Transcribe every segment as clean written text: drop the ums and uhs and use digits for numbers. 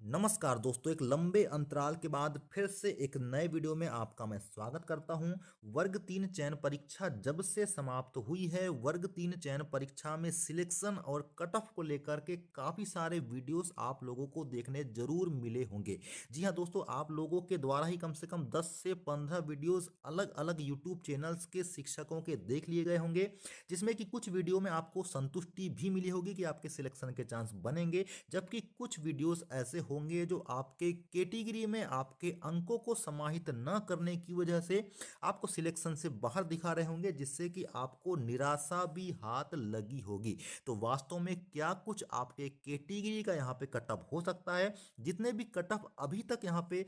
नमस्कार दोस्तों, एक लंबे अंतराल के बाद फिर से एक नए वीडियो में आपका मैं स्वागत करता हूं। वर्ग 3 चयन परीक्षा जब से समाप्त हुई है, वर्ग 3 चयन परीक्षा में सिलेक्शन और कट ऑफ को लेकर के काफ़ी सारे वीडियोस आप लोगों को देखने जरूर मिले होंगे। जी हां दोस्तों, आप लोगों के द्वारा ही कम से कम 10 से 15 वीडियोस अलग अलग यूट्यूब चैनल्स के शिक्षकों के देख लिए गए होंगे, जिसमें कि कुछ वीडियो में आपको संतुष्टि भी मिली होगी कि आपके सिलेक्शन के चांस बनेंगे, जबकि कुछ वीडियोस ऐसे होंगे जो आपके कैटेगरी में आपके अंकों को समाहित न करने की वजह से आपको सिलेक्शन से बाहर दिखा रहे होंगे, जिससे कि आपको निराशा भी हाथ लगी होगी। तो वास्तव में क्या कुछ आपके कैटेगरी का यहाँ पे कटअप हो सकता है? जितने भी कटअप अभी तक यहाँ पे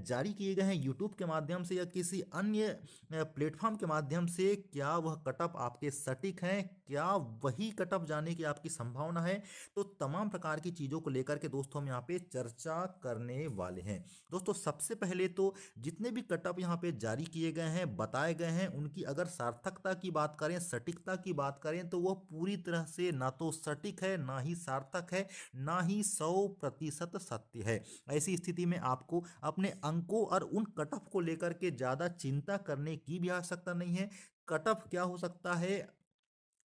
जारी किए गए हैं यूट्यूब के माध्यम से या किसी अन्य प्लेटफॉर्म के माध्यम से, क्या वह कटअप आपके सटीक हैं? क्या वही कटअप जाने की आपकी संभावना है? तो तमाम प्रकार की चीज़ों को लेकर के दोस्तों हम यहाँ पे चर्चा करने वाले हैं। दोस्तों सबसे पहले तो जितने भी कटअप यहाँ पे जारी किए गए हैं, बताए गए हैं, उनकी अगर सार्थकता की बात करें, सटीकता की बात करें, तो वह पूरी तरह से ना तो सटीक है, ना ही सार्थक है, ना ही 100% सत्य है। ऐसी स्थिति में आपको अपने अंकों और उन कटअप को लेकर के ज़्यादा चिंता करने की भी आवश्यकता नहीं है। कटअप क्या हो सकता है,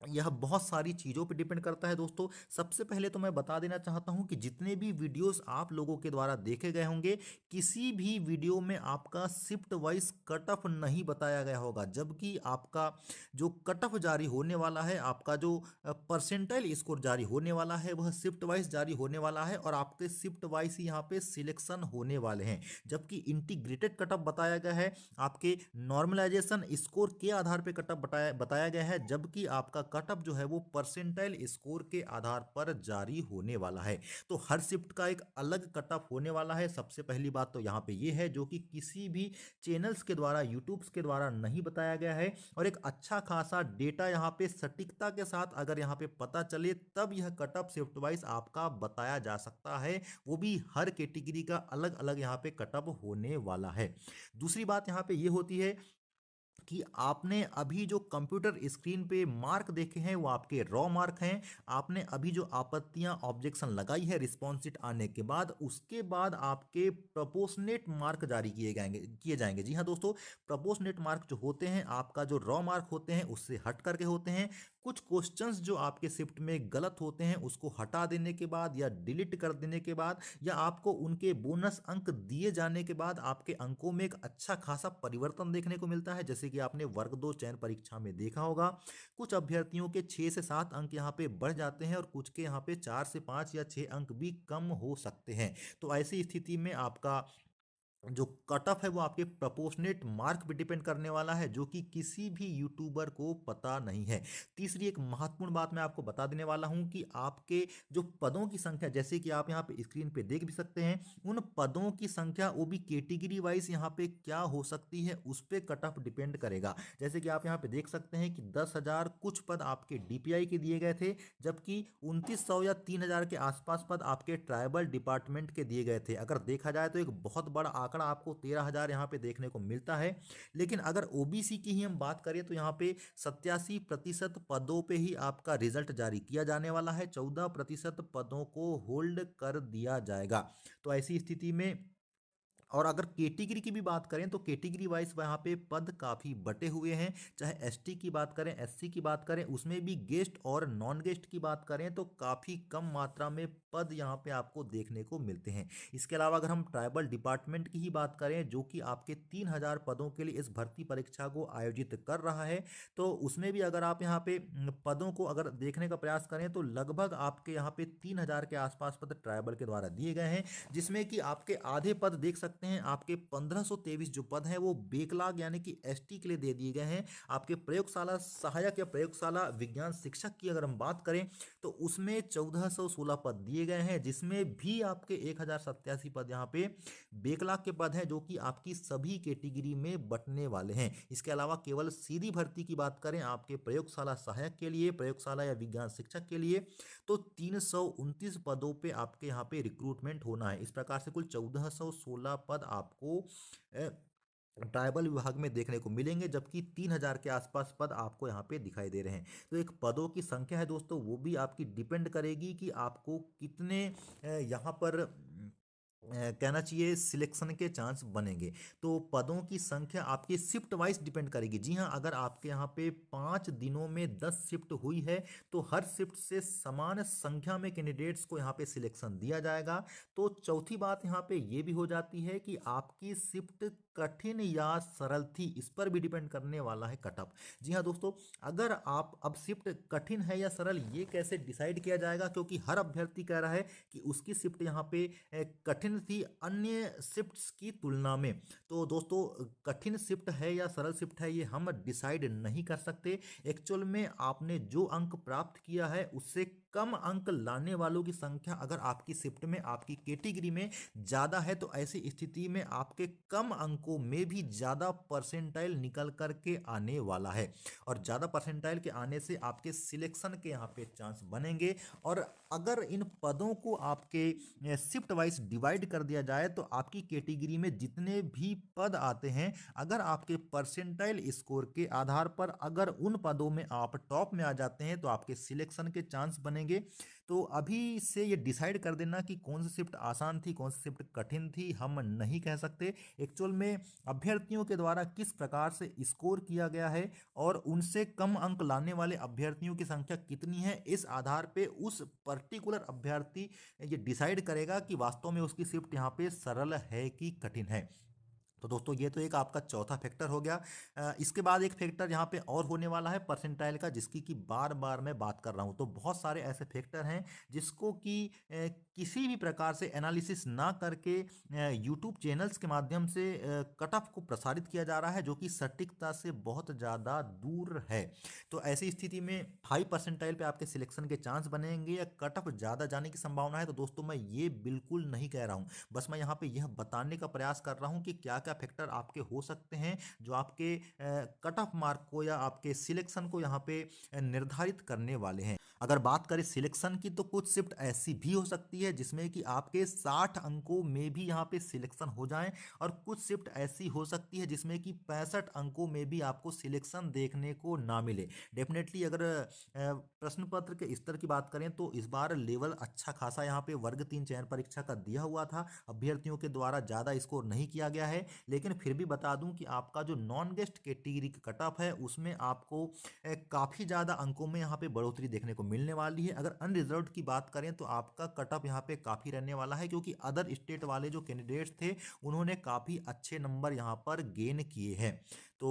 यह बहुत सारी चीज़ों पे डिपेंड करता है दोस्तों। सबसे पहले तो मैं बता देना चाहता हूं कि जितने भी वीडियोस आप लोगों के द्वारा देखे गए होंगे, किसी भी वीडियो में आपका शिफ्ट वाइज कट ऑफ नहीं बताया गया होगा, जबकि आपका जो कट ऑफ जारी होने वाला है, आपका जो परसेंटाइल स्कोर जारी होने वाला है, वह शिफ्ट वाइज जारी होने वाला है और आपके शिफ्ट वाइज ही यहाँ पे सिलेक्शन होने वाले हैं। जबकि इंटीग्रेटेड कट ऑफ बताया गया है, आपके नॉर्मलाइजेशन स्कोर के आधार पर कट ऑफ बताया बताया गया है, जबकि आपका कट ऑफ जो है वो परसेंटाइल स्कोर के आधार पर जारी होने वाला है। तो हर शिफ्ट का एक अलग कट ऑफ होने वाला है। सबसे पहली बात तो यहाँ पे ये है, जो कि किसी भी चैनल्स के द्वारा, यूट्यूब्स के द्वारा नहीं बताया गया है, और एक अच्छा खासा डेटा यहाँ पे सटीकता के साथ अगर यहाँ पे पता चले, तब यह कट ऑफ शिफ्ट वाइज आपका बताया जा सकता है। वो भी हर कैटेगरी का अलग अलग यहाँ पे कट ऑफ होने वाला है। दूसरी बात यहाँ पे ये होती है कि आपने अभी जो कंप्यूटर स्क्रीन पे मार्क देखे हैं वो आपके रॉ मार्क हैं। आपने अभी जो आपत्तियां, ऑब्जेक्शन लगाई है रिस्पॉन्स शीट आने के बाद, उसके बाद आपके प्रपोर्शनेट मार्क जारी किए जाएंगे। जी हाँ दोस्तों, प्रपोर्शनेट मार्क जो होते हैं, आपका जो रॉ मार्क होते हैं उससे हट करके होते हैं। कुछ क्वेश्चंस जो आपके शिफ्ट में गलत होते हैं, उसको हटा देने के बाद या डिलीट कर देने के बाद, या आपको उनके बोनस अंक दिए जाने के बाद आपके अंकों में एक अच्छा खासा परिवर्तन देखने को मिलता है। जैसे कि आपने वर्ग 2 चयन परीक्षा में देखा होगा, कुछ अभ्यर्थियों के 6 से 7 अंक यहाँ पे बढ़ जाते हैं और कुछ के यहाँ पे 4 से 5 या 6 अंक भी कम हो सकते हैं। तो ऐसी स्थिति में आपका जो कट ऑफ है वो आपके प्रपोर्शनेट मार्क पे डिपेंड करने वाला है, जो कि किसी भी यूट्यूबर को पता नहीं है। तीसरी एक महत्वपूर्ण बात मैं आपको बता देने वाला हूं कि आपके जो पदों की संख्या, जैसे कि आप यहां पे स्क्रीन पे देख भी सकते हैं, उन पदों की संख्या वो भी कैटेगरी वाइज यहाँ पे क्या हो सकती है, उस पर कट ऑफ डिपेंड करेगा। जैसे कि आप यहाँ पे देख सकते हैं कि 10,000 कुछ पद आपके डीपीआई के दिए गए थे, जबकि 2,900 या 3,000 के आसपास पद आपके ट्राइबल डिपार्टमेंट के दिए गए थे। अगर देखा जाए तो एक बहुत बड़ा आंकड़ा आपको 13,000 यहाँ पे देखने को मिलता है। लेकिन अगर ओबीसी की ही हम बात करें तो यहाँ पे 87% पदों पे ही आपका रिजल्ट जारी किया जाने वाला है, 14% पदों को होल्ड कर दिया जाएगा। तो ऐसी स्थिति में, और अगर कैटेगरी की भी बात करें तो कैटेगरी वाइज वहाँ पे पद काफ़ी बटे हुए हैं। चाहे एसटी की बात करें, एससी की बात करें, उसमें भी गेस्ट और नॉन गेस्ट की बात करें तो काफ़ी कम मात्रा में पद यहाँ पे आपको देखने को मिलते हैं। इसके अलावा अगर हम ट्राइबल डिपार्टमेंट की ही बात करें, जो कि आपके 3,000 पदों के लिए इस भर्ती परीक्षा को आयोजित कर रहा है, तो उसमें भी अगर आप यहाँ पे पदों को अगर देखने का प्रयास करें तो लगभग आपके यहाँ पे 3,000 के आसपास पद ट्राइबल के द्वारा दिए गए हैं, जिसमें कि आपके आधे पद देख सकते हैं, आपके 1523 जो पद हैं वो बेकलाग यानी कि एसटी के लिए दे दिए गए हैं। आपके प्रयोगशाला सहायक या प्रयोगशाला विज्ञान शिक्षक की अगर हम बात करें तो उसमें 1416 पद दिए गए हैं, जिसमें भी आपके 1,087 पद यहाँ पे बेकलाग के पद हैं, जो कि आपकी सभी कैटेगरी में बंटने वाले हैं। इसके अलावा केवल सीधी भर्ती की बात करें आपके प्रयोगशाला सहायक के लिए, प्रयोगशाला या विज्ञान शिक्षक के लिए, तो 329 पदों पे आपके यहाँ पे रिक्रूटमेंट होना है। इस प्रकार से कुल 1416 पद आपको ट्राइबल विभाग में देखने को मिलेंगे, जबकि 3,000 के आसपास पद आपको यहाँ पे दिखाई दे रहे हैं। तो एक पदों की संख्या है दोस्तों, वो भी आपकी डिपेंड करेगी कि आपको कितने यहाँ पर कहना चाहिए सिलेक्शन के चांस बनेंगे। तो पदों की संख्या आपकी शिफ्ट वाइज डिपेंड करेगी। जी हाँ, अगर आपके यहाँ पे 5 दिनों में 10 शिफ्ट हुई है तो हर शिफ्ट से समान संख्या में कैंडिडेट्स को यहाँ पे सिलेक्शन दिया जाएगा। तो चौथी बात यहाँ पे ये भी हो जाती है कि आपकी शिफ्ट कठिन या सरल थी, इस पर भी डिपेंड करने वाला है कट ऑफ। जी हाँ दोस्तों, अगर आप अब शिफ्ट कठिन है या सरल ये कैसे डिसाइड किया जाएगा, क्योंकि हर अभ्यर्थी कह रहा है कि उसकी शिफ्ट यहाँ पे कठिन थी अन्य शिफ्ट्स की तुलना में। तो दोस्तों, कठिन शिफ्ट है या सरल शिफ्ट है ये हम डिसाइड नहीं कर सकते। एक्चुअल में आपने जो अंक प्राप्त किया है उससे कम अंक लाने वालों की संख्या अगर आपकी शिफ्ट में आपकी कैटेगरी में ज़्यादा है तो ऐसी स्थिति में आपके कम अंकों में भी ज़्यादा परसेंटाइल निकल कर के आने वाला है, और ज़्यादा परसेंटाइल के आने से आपके सिलेक्शन के यहाँ पे चांस बनेंगे। और अगर इन पदों को आपके शिफ्ट वाइज डिवाइड कर दिया जाए तो आपकी कैटेगरी में जितने भी पद आते हैं, अगर आपके परसेंटाइल स्कोर के आधार पर अगर उन पदों में आप टॉप में आ जाते हैं तो आपके सिलेक्शन के चांस बनेंगे। तो अभी से ये डिसाइड कर देना कि कौन सी शिफ्ट आसान थी कौन सी शिफ्ट कठिन थी हम नहीं कह सकते। एक्चुअल में अभ्यर्थियों के द्वारा किस प्रकार से स्कोर किया गया है और उनसे कम अंक लाने वाले अभ्यर्थियों की संख्या कितनी है, इस आधार पे उस पर्टिकुलर अभ्यर्थी ये डिसाइड करेगा कि वास्तव में उसकी शिफ्ट यहाँ पे सरल है कि कठिन है। तो दोस्तों, ये तो एक आपका चौथा फैक्टर हो गया। इसके बाद एक फैक्टर यहाँ पे और होने वाला है परसेंटाइल का, जिसकी कि बार बार मैं बात कर रहा हूँ। तो बहुत सारे ऐसे फैक्टर हैं जिसको कि किसी भी प्रकार से एनालिसिस ना करके यूट्यूब चैनल्स के माध्यम से कट ऑफ को प्रसारित किया जा रहा है, जो कि सटीकता से बहुत ज़्यादा दूर है। तो ऐसी स्थिति में हाई परसेंटाइल पे आपके सिलेक्शन के चांस बनेंगे या कट ऑफ ज़्यादा जाने की संभावना है, तो दोस्तों मैं ये बिल्कुल नहीं कह रहा हूँ। बस मैं यहाँ पे यह बताने का प्रयास कर रहा हूँ कि क्या क्या फैक्टर आपके हो सकते हैं जो आपके कट ऑफ मार्क को या आपके सिलेक्शन को यहाँ पे निर्धारित करने वाले हैं। अगर बात करें सिलेक्शन की तो कुछ शिफ्ट ऐसी भी हो सकती है जिसमें कि आपके 60 अंकों में भी यहाँ पे सिलेक्शन हो जाए, और कुछ शिफ्ट ऐसी हो सकती है जिसमें कि 65 अंकों में भी आपको सिलेक्शन देखने को ना मिले। डेफिनेटली अगर प्रश्न पत्र के स्तर की बात करें तो इस बार लेवल अच्छा खासा यहाँ पे वर्ग 3 चयन परीक्षा का दिया हुआ था, अभ्यर्थियों के द्वारा ज़्यादा स्कोर नहीं किया गया है। लेकिन फिर भी बता दूं कि आपका जो नॉन गेस्ट कैटेगरी का कट ऑफ है उसमें आपको काफ़ी ज़्यादा अंकों में यहाँ पे बढ़ोतरी देखने को मिलने वाली है। अगर अनरिजर्व्ड की बात करें तो आपका कट ऑफ यहाँ पे काफ़ी रहने वाला है, क्योंकि अदर स्टेट वाले जो कैंडिडेट्स थे उन्होंने काफ़ी अच्छे नंबर यहाँ पर गेन किए हैं। तो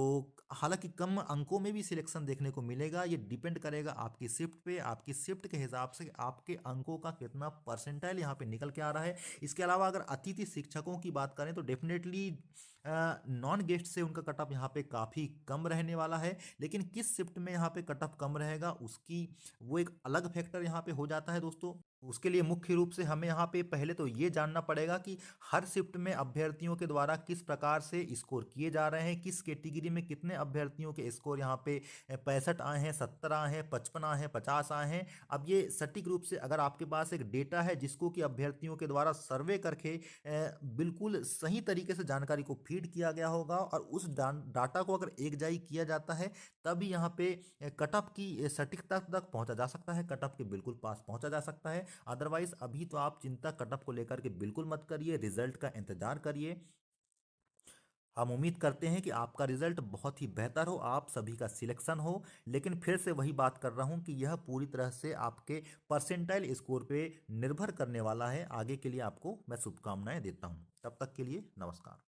हालांकि कम अंकों में भी सिलेक्शन देखने को मिलेगा, ये डिपेंड करेगा आपकी शिफ्ट पे, आपकी शिफ्ट के हिसाब से आपके अंकों का कितना परसेंटाइल यहाँ पे निकल के आ रहा है। इसके अलावा अगर अतिथि शिक्षकों की बात करें तो डेफिनेटली नॉन गेस्ट से उनका कट ऑफ यहाँ पे काफ़ी कम रहने वाला है, लेकिन किस शिफ्ट में यहाँ पे कट ऑफ कम रहेगा उसकी वो एक अलग फैक्टर यहाँ पे हो जाता है दोस्तों। उसके लिए मुख्य रूप से हमें यहाँ पे पहले तो ये जानना पड़ेगा कि हर शिफ्ट में अभ्यर्थियों के द्वारा किस प्रकार से स्कोर किए जा रहे हैं, किस कैटेगरी में कितने अभ्यर्थियों के स्कोर यहाँ पे 65 आए हैं, 70 आए हैं, 55 आए हैं, 50 आए हैं। अब ये सटीक रूप से अगर आपके पास एक डेटा है जिसको कि अभ्यर्थियों के द्वारा सर्वे करके बिल्कुल सही तरीके से जानकारी को फीड किया गया होगा और उस डाटा को अगर एक जाई किया जाता है तभी यहाँ पे कट ऑफ की सटीकता तक पहुँचा जा सकता है, कट ऑफ के बिल्कुल पास पहुँचा जा सकता है। अदरवाइज अभी तो आप चिंता कट ऑफ को लेकर के बिल्कुल मत करिए, रिजल्ट का इंतजार करिए। हम उम्मीद करते हैं कि आपका रिजल्ट बहुत ही बेहतर हो, आप सभी का सिलेक्शन हो। लेकिन फिर से वही बात कर रहा हूं कि यह पूरी तरह से आपके परसेंटाइल स्कोर पे निर्भर करने वाला है। आगे के लिए आपको मैं शुभकामनाएं देता हूं। तब तक के लिए नमस्कार।